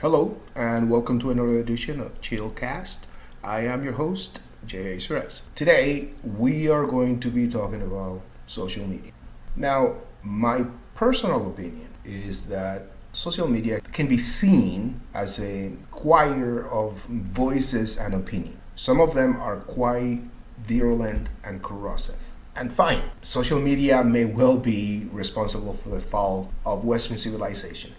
Hello, and welcome to another edition of ChillCast. I am your host, J.A. Suarez. Today, we are going to be talking about social media. Now, my personal opinion is that social media can be seen as a choir of voices and opinion. Some of them are quite virulent and corrosive. And fine, social media may well be responsible for the fall of Western civilization.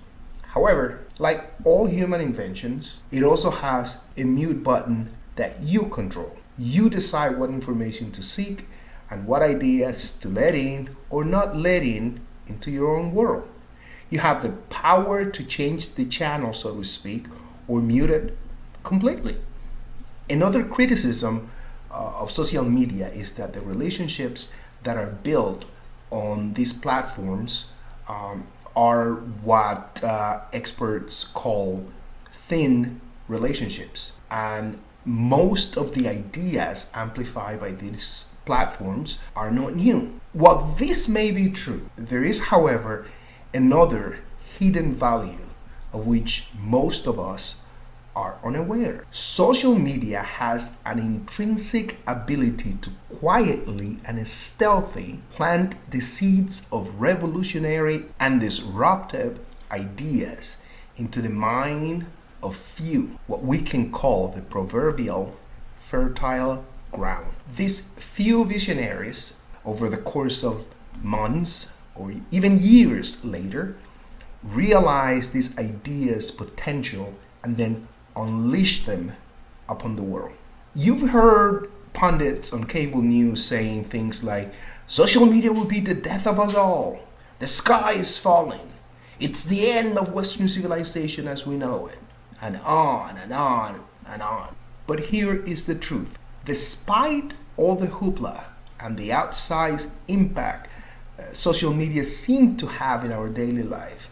However, like all human inventions, it also has a mute button that you control. You decide what information to seek and what ideas to let in or not let in into your own world. You have the power to change the channel, so to speak, or mute it completely. Another criticism of social media is that the relationships that are built on these platforms are what experts call thin relationships. And most of the ideas amplified by these platforms are not new. While this may be true, there is, however, another hidden value of which most of us are unaware. Social media has an intrinsic ability to quietly and stealthily plant the seeds of revolutionary and disruptive ideas into the mind of few, what we can call the proverbial fertile ground. These few visionaries, over the course of months or even years later, realize these ideas' potential and then unleash them upon the world. You've heard pundits on cable news saying things like, social media will be the death of us all. The sky is falling. It's the end of Western civilization as we know it. And on and on and on. But here is the truth. Despite all the hoopla and the outsized impact social media seem to have in our daily life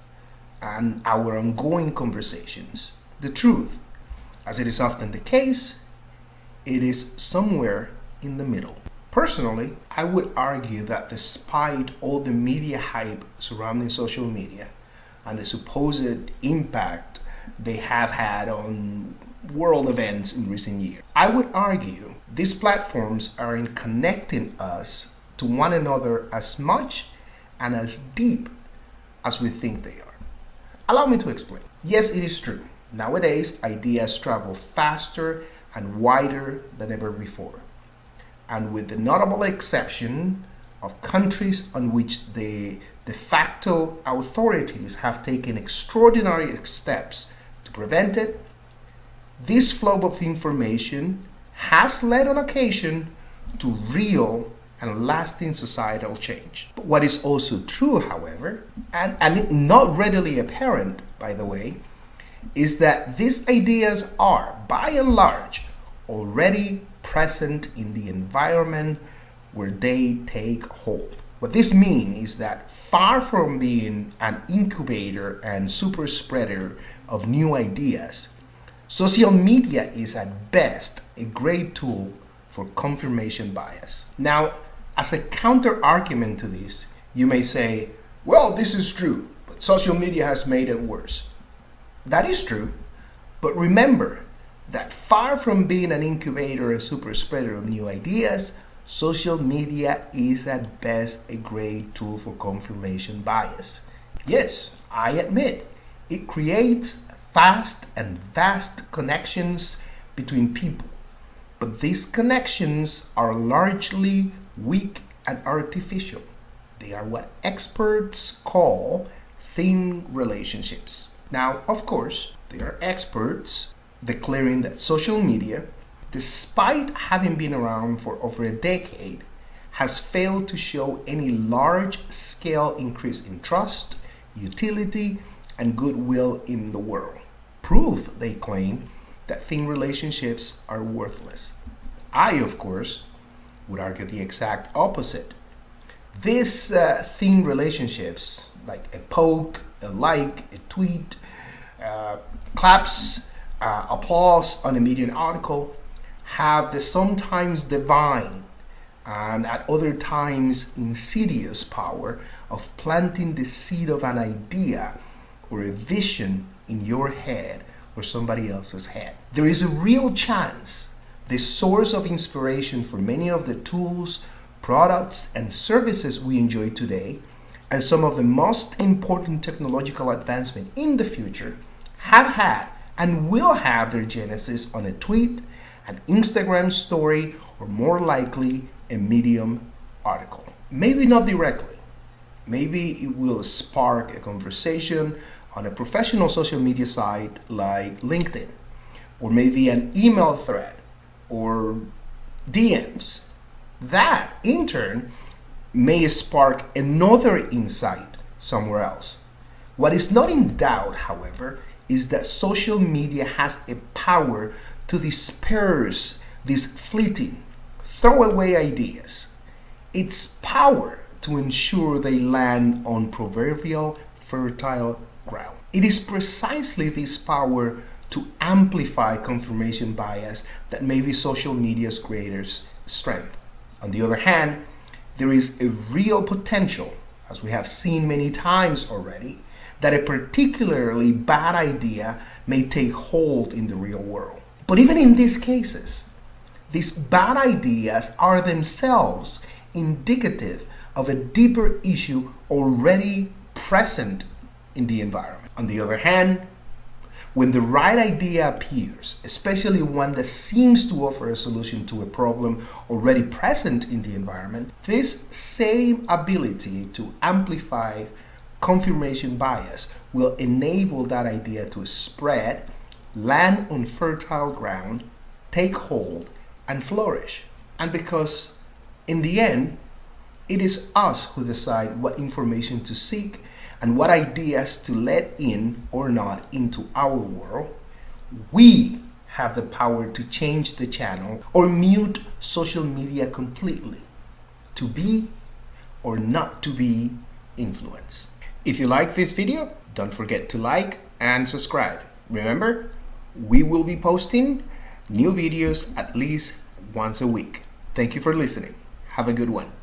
and our ongoing conversations, the truth, as it is often the case, it is somewhere in the middle. Personally, I would argue that despite all the media hype surrounding social media and the supposed impact they have had on world events in recent years, I would argue these platforms are in connecting us to one another as much and as deep as we think they are. Allow me to explain. Yes, it is true. Nowadays, ideas travel faster and wider than ever before. And with the notable exception of countries on which the de facto authorities have taken extraordinary steps to prevent it, this flow of information has led on occasion to real and lasting societal change. But what is also true, however, and not readily apparent, by the way, is that these ideas are, by and large, already present in the environment where they take hold. What this means is that far from being an incubator and super spreader of new ideas, social media is at best a great tool for confirmation bias. Now, as a counter argument to this, you may say, well, this is true, but social media has made it worse. That is true, but remember that far from being an incubator and super spreader of new ideas, social media is at best a great tool for confirmation bias. Yes, I admit, it creates fast and vast connections between people, but these connections are largely weak and artificial. They are what experts call thin relationships. Now, of course, there are experts declaring that social media, despite having been around for over a decade, has failed to show any large-scale increase in trust, utility, and goodwill in the world. Proof, they claim, that thin relationships are worthless. I, of course, would argue the exact opposite. These thin relationships, like a poke, a like, a tweet, claps, applause on a Medium article, have the sometimes divine and at other times insidious power of planting the seed of an idea or a vision in your head or somebody else's head. There is a real chance the source of inspiration for many of the tools, products, and services we enjoy today, and some of the most important technological advancement in the future, have had and will have their genesis on a tweet, an Instagram story, or more likely, a Medium article. Maybe not directly. Maybe it will spark a conversation on a professional social media site like LinkedIn, or maybe an email thread, or DMs. That, in turn, may spark another insight somewhere else. What is not in doubt, however, is that social media has a power to disperse these fleeting, throwaway ideas. Its power to ensure they land on proverbial fertile ground. It is precisely this power to amplify confirmation bias that may be social media's greatest strength. On the other hand, there is a real potential, as we have seen many times already, that a particularly bad idea may take hold in the real world. But even in these cases, these bad ideas are themselves indicative of a deeper issue already present in the environment. On the other hand, when the right idea appears, especially one that seems to offer a solution to a problem already present in the environment, this same ability to amplify confirmation bias will enable that idea to spread, land on fertile ground, take hold, and flourish. And because in the end, it is us who decide what information to seek and what ideas to let in or not into our world, we have the power to change the channel or mute social media completely, to be or not to be influenced. If you like this video, don't forget to like and subscribe. Remember, we will be posting new videos at least once a week. Thank you for listening. Have a good one.